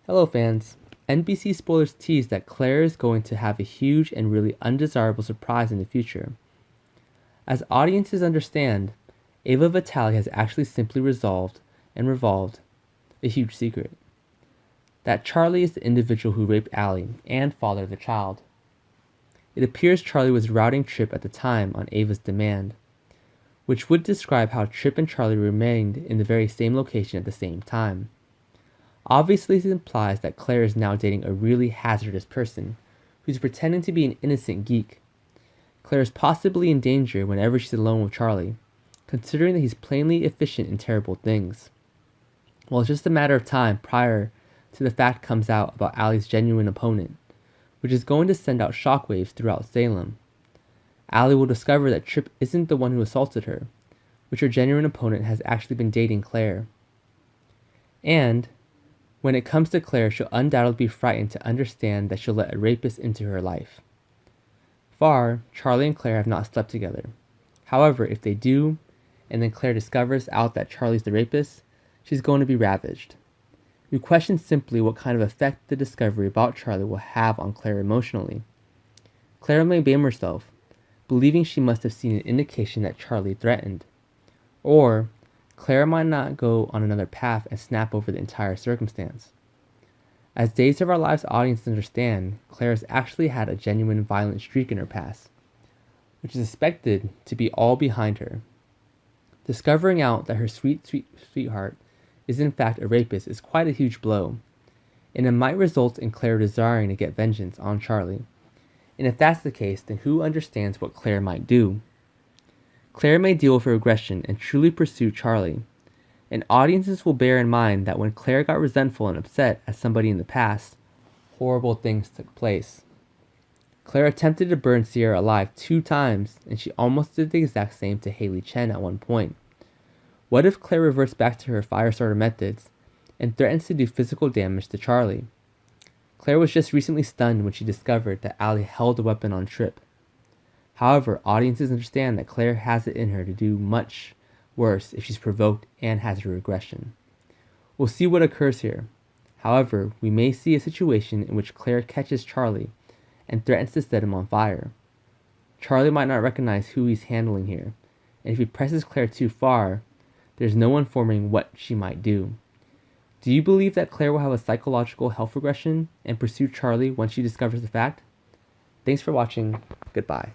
Hello fans. NBC spoilers tease that Claire is going to have a huge and really undesirable surprise in the future. As audiences understand, Ava Vitale has actually simply resolved and revolved a huge secret. That Charlie is the individual who raped Allie and fathered the child. It appears Charlie was routing Tripp at the time on Ava's demand, which would describe how Tripp and Charlie remained in the very same location at the same time. Obviously, this implies that Claire is now dating a really hazardous person who's pretending to be an innocent geek. Claire is possibly in danger whenever she's alone with Charlie, considering that he's plainly efficient in terrible things. Well, it's just a matter of time prior to the fact comes out about Allie's genuine opponent, which is going to send out shockwaves throughout Salem. Allie will discover that Tripp isn't the one who assaulted her, which her genuine opponent has actually been dating Claire. And when it comes to Claire, she'll undoubtedly be frightened to understand that she'll let a rapist into her life. Far, Charlie and Claire have not slept together. However, if they do, and then Claire discovers out that Charlie's the rapist, she's going to be ravaged. We question simply what kind of effect the discovery about Charlie will have on Claire emotionally. Claire may blame herself, believing she must have seen an indication that Charlie threatened. Or Claire might not go on another path and snap over the entire circumstance. As Days of Our Lives audience understand, Claire has actually had a genuine violent streak in her past, which is expected to be all behind her. Discovering out that her sweetheart is in fact a rapist is quite a huge blow, and it might result in Claire desiring to get vengeance on Charlie. And if that's the case, then who understands what Claire might do? Claire may deal with her aggression and truly pursue Charlie, and audiences will bear in mind that when Claire got resentful and upset at somebody in the past, horrible things took place. Claire attempted to burn Sierra alive 2 times, and she almost did the exact same to Haley Chen at one point. What if Claire reverts back to her firestarter methods and threatens to do physical damage to Charlie? Claire was just recently stunned when she discovered that Allie held a weapon on Tripp. However, audiences understand that Claire has it in her to do much worse if she's provoked and has her aggression. We'll see what occurs here. However, we may see a situation in which Claire catches Charlie and threatens to set him on fire. Charlie might not recognize who he's handling here, and if he presses Claire too far, there's no one informing what she might do. Do you believe that Claire will have a psychological health regression and pursue Charlie once she discovers the fact? Thanks for watching. Goodbye.